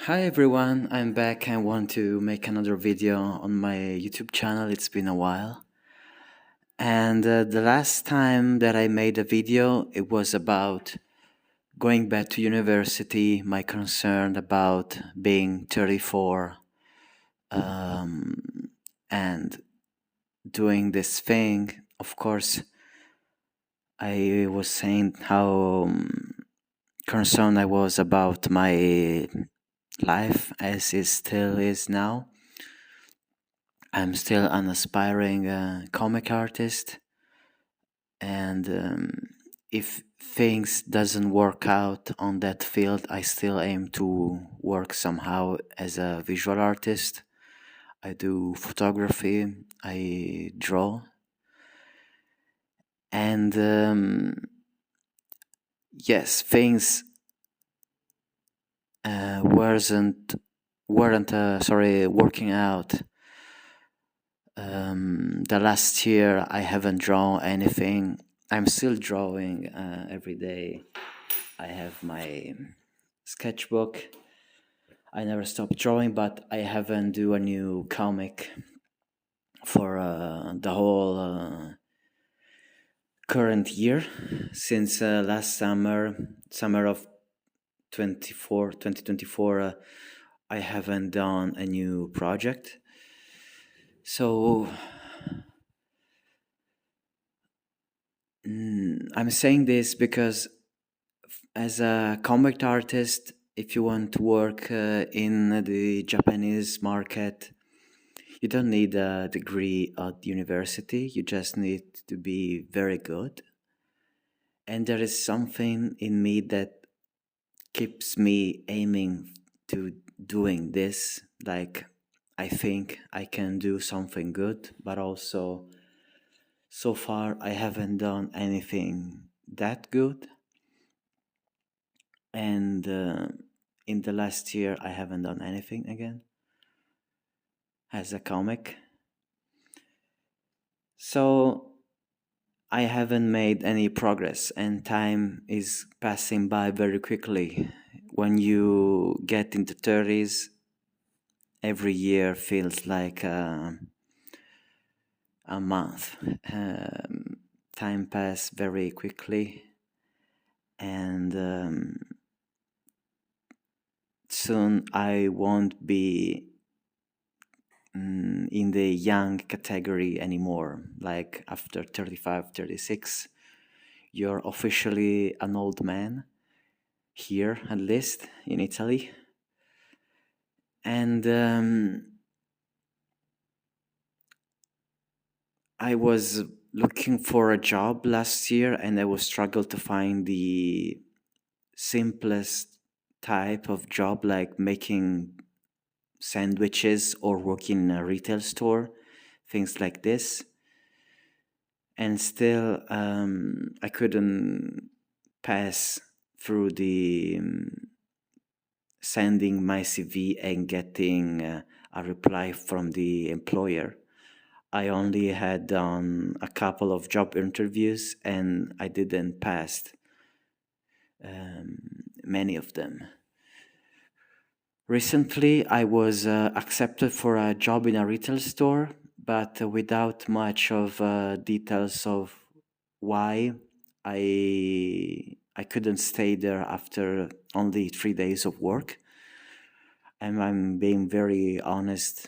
Hi everyone, I'm back. I want to make another video on my YouTube channel. It's been a while. And the last time that I made a video, it was about going back to university, my concern about being 34 and doing this thing. Of course, I was saying how concerned I was about my life as it still is now. I'm still an aspiring comic artist, and if things doesn't work out on that field, I still aim to work somehow as a visual artist. I do photography, I draw, and yes, things wasn't weren't working out. The last year I haven't drawn anything. I'm still drawing every day. I have my sketchbook. I never stopped drawing, but I haven't do a new comic for the whole current year since last summer of 2024. I haven't done a new project. So I'm saying this because as a comic artist, if you want to work in the Japanese market, you don't need a degree at university. You just need to be very good. And there is something in me that keeps me aiming to doing this. Like, I think I can do something good, but also so far I haven't done anything that good. And in the last year, I haven't done anything again as a comic. So I haven't made any progress, and time is passing by very quickly. When you get into 30s, every year feels like a month. Time passes very quickly, and soon I won't be in the young category anymore. Like after 35, 36, you're officially an old man, here at least in Italy. And I was looking for a job last year, and I was struggled to find the simplest type of job, like making sandwiches or working in a retail store, things like this. And still I couldn't pass through the sending my CV and getting a reply from the employer. I only had done a couple of job interviews, and I didn't pass many of them. Recently, I was accepted for a job in a retail store, but without much of details of why I couldn't stay there after only 3 days of work. And I'm being very honest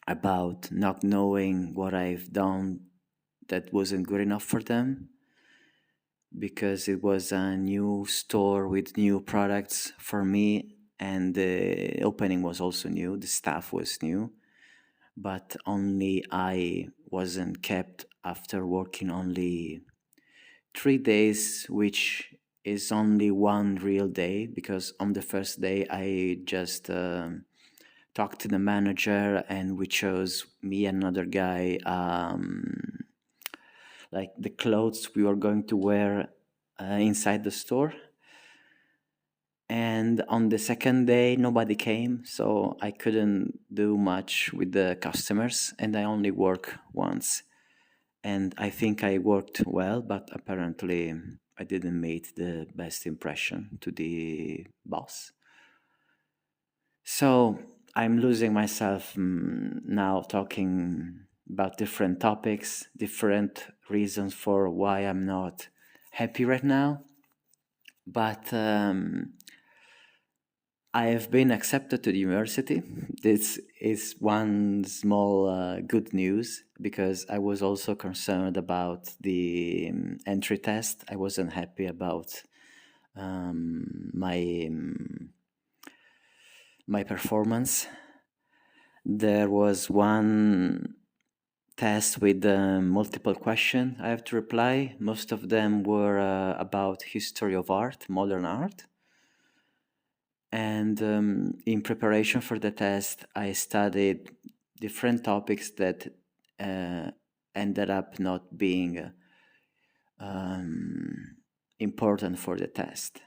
about not knowing what I've done that wasn't good enough for them, because it was a new store with new products for me, and the opening was also new, the staff was new, but only I wasn't kept after working only 3 days, which is only one real day, because on the first day I just talked to the manager, and we chose, me and another guy, like the clothes we were going to wear inside the store. And on the second day nobody came, so I couldn't do much with the customers, and I only work once. And I think I worked well, but apparently I didn't make the best impression to the boss. So I'm losing myself now talking about different topics, different reasons for why I'm not happy right now. But I have been accepted to the university. This is one small good news because I was also concerned about the entry test. I wasn't happy about my performance. There was one test with multiple question I have to reply. Most of them were about history of art, modern art. And in preparation for the test, I studied different topics that ended up not being important for the test.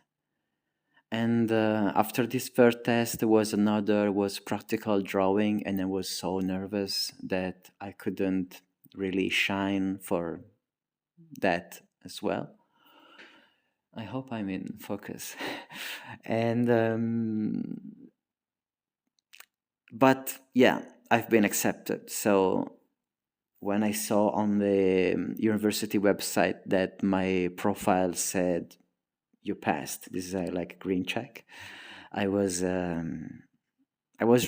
And after this first test, there was another, was practical drawing, and I was so nervous that I couldn't really shine for that as well. I hope I'm in focus. And but yeah, I've been accepted. So when I saw on the university website that my profile said you passed, this is like a green check, I was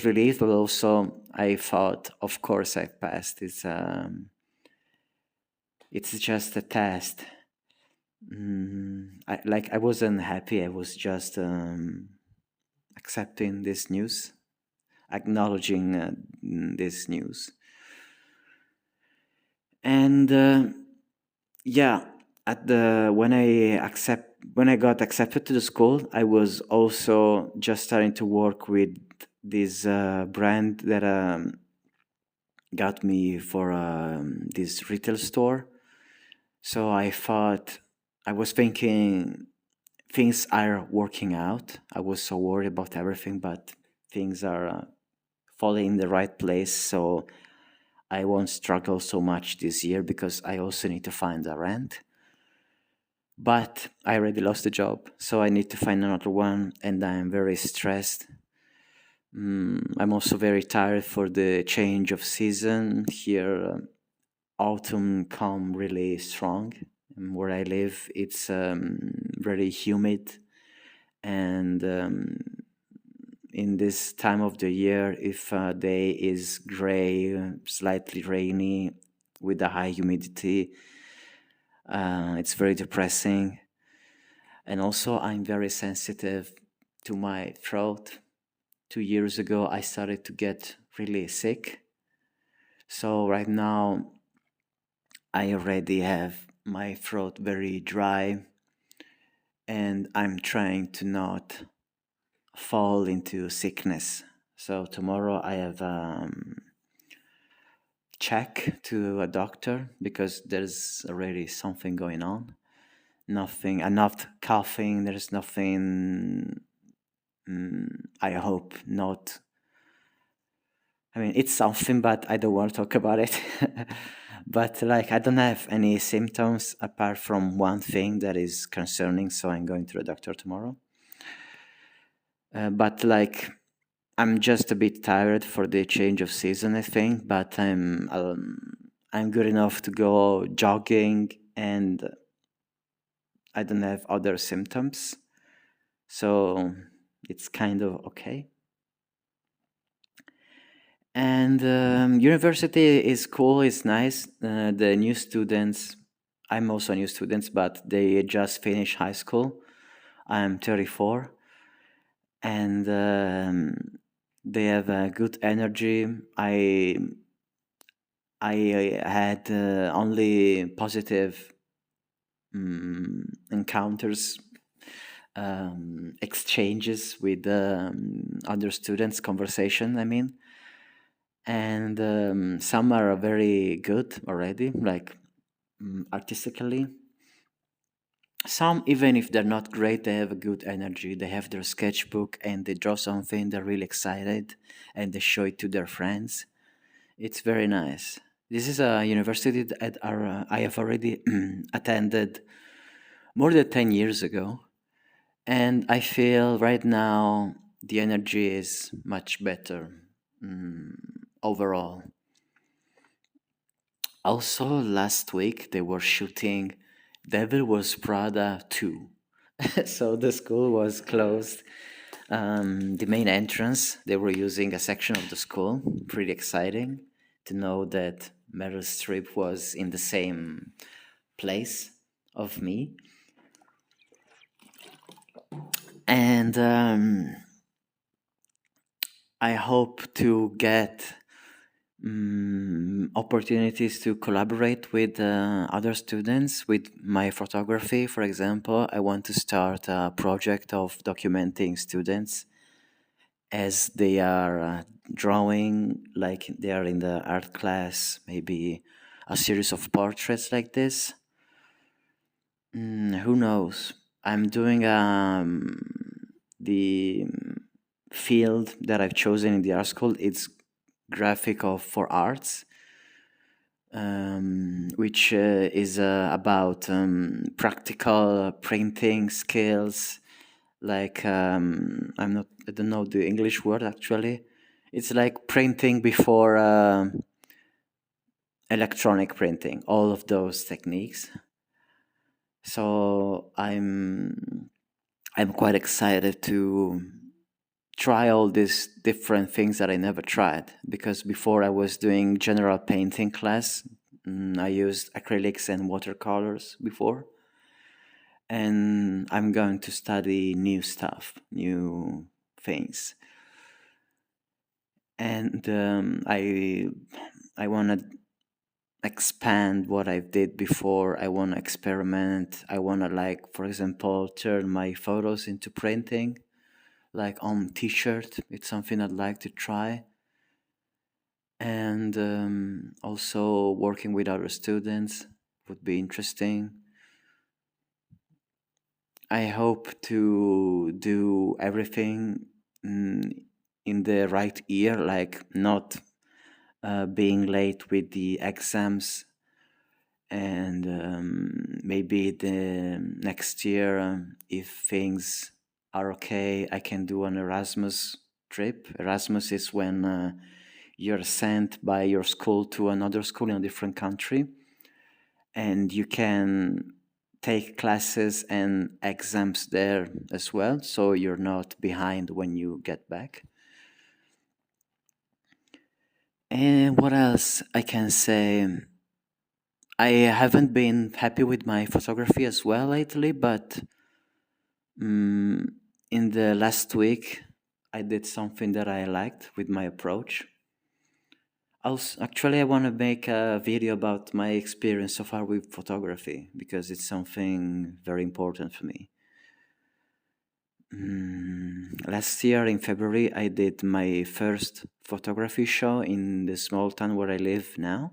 relieved, but also I thought, of course, I passed. It's just a test. I wasn't happy. I was just accepting this news, acknowledging this news, and yeah, at the when I got accepted to the school, I was also just starting to work with this brand that got me for this retail store. So I thought, I was thinking things are working out. I was so worried about everything, but things are falling in the right place. So I won't struggle so much this year because I also need to find a rent. But I already lost the job, so I need to find another one, and I'm very stressed. I'm also very tired for the change of season here. Autumn come really strong. Where I live, it's very humid, and in this time of the year, if a day is gray, slightly rainy, with a high humidity, it's very depressing. And also, I'm very sensitive to my throat. 2 years ago, I started to get really sick. So right now, I already have my throat very dry, and I'm trying to not fall into sickness. So tomorrow I have check to a doctor because there's already something going on. Nothing, I'm not coughing. There's nothing. I hope not. I mean, it's something, but I don't want to talk about it. But like, I don't have any symptoms apart from one thing that is concerning. So I'm going to the doctor tomorrow. But like, I'm just a bit tired for the change of season, I think. But I'm good enough to go jogging, and I don't have other symptoms, so it's kind of okay. And university is cool. It's nice. The new students. I'm also a new student, but they just finished high school. I'm 34, and they have a good energy. I had only positive encounters, exchanges with other students, conversation, I mean. And some are very good already, like artistically. Some, even if they're not great, they have a good energy. They have their sketchbook and they draw something, they're really excited, and they show it to their friends. It's very nice. This is a university that I have already attended more than 10 years ago. And I feel right now the energy is much better overall. Also, last week they were shooting Devil Was Prada 2. So the school was closed. The main entrance, they were using a section of the school. Pretty exciting to know that Meryl Streep was in the same place of me. And I hope to get opportunities to collaborate with other students with my photography. For example, I want to start a project of documenting students as they are drawing, like they are in the art class, maybe a series of portraits like this. Who knows? I'm doing the field that I've chosen in the art school. It's for arts, which is about practical printing skills. Like I don't know the English word actually. It's like printing before electronic printing. All of those techniques. So I'm quite excited to try all these different things that I never tried, because before I was doing general painting class. I used acrylics and watercolors before, and I'm going to study new stuff, new things, and I want to expand what I did before. I want to experiment. I want to, like, for example, turn my photos into printing, like on t-shirt. It's something I'd like to try. And also working with other students would be interesting. I hope to do everything in the right year, like not being late with the exams, and maybe the next year, if things are okay, I can do an Erasmus trip. Erasmus is when you're sent by your school to another school in a different country, and you can take classes and exams there as well, so you're not behind when you get back. And what else I can say? I haven't been happy with my photography as well lately, but in the last week I did something that I liked with my approach. Actually, I want to make a video about my experience so far with photography, because it's something very important for me. Last year in February, I did my first photography show in the small town where I live now.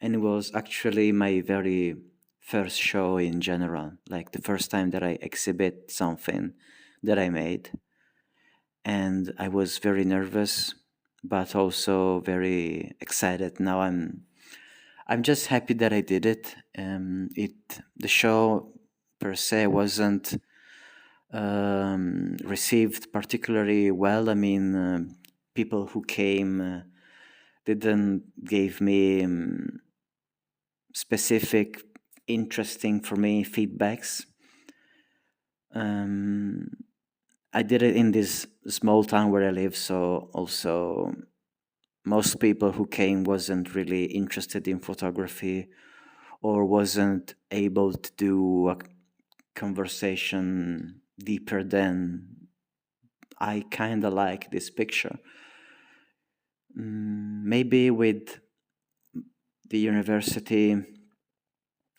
And it was actually my very first show in general, like the first time that I exhibit something that I made. And I was very nervous, but also very excited. Now I'm just happy that I did it. The show per se wasn't received particularly well. I mean, people who came didn't give me specific, interesting for me feedbacks. I did it in this small town where I live, so also most people who came wasn't really interested in photography, or wasn't able to do a conversation deeper than I kind of like this picture. Maybe with the university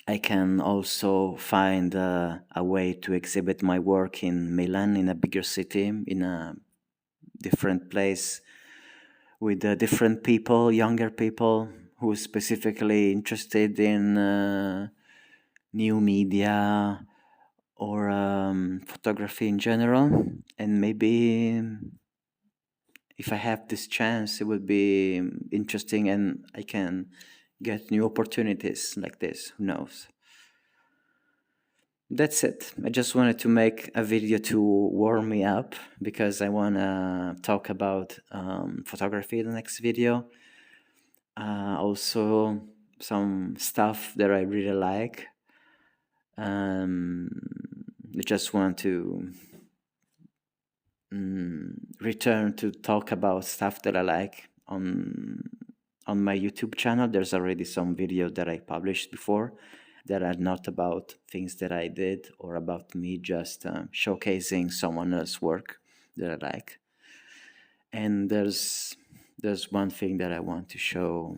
I can also find a way to exhibit my work in Milan, in a bigger city, in a different place, with different people, younger people who are specifically interested in new media or photography in general. And maybe if I have this chance, it would be interesting, and I can get new opportunities like this. Who knows? That's it. I just wanted to make a video to warm me up because I want to talk about photography in the next video. Also, some stuff that I really like. I just want to return to talk about stuff that I like on my YouTube channel. There's already some videos that I published before that are not about things that I did or about me, just showcasing someone else's work that I like. And there's one thing that I want to show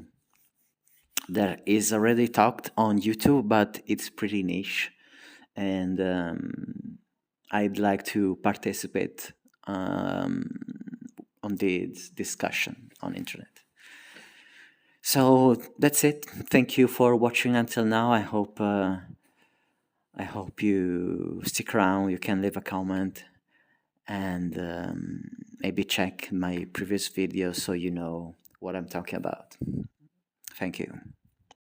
that is already talked on YouTube, but it's pretty niche, and I'd like to participate on this discussion on internet. So that's it. Thank you for watching until now. I hope you stick around. You can leave a comment and maybe check my previous videos so you know what I'm talking about. Thank you.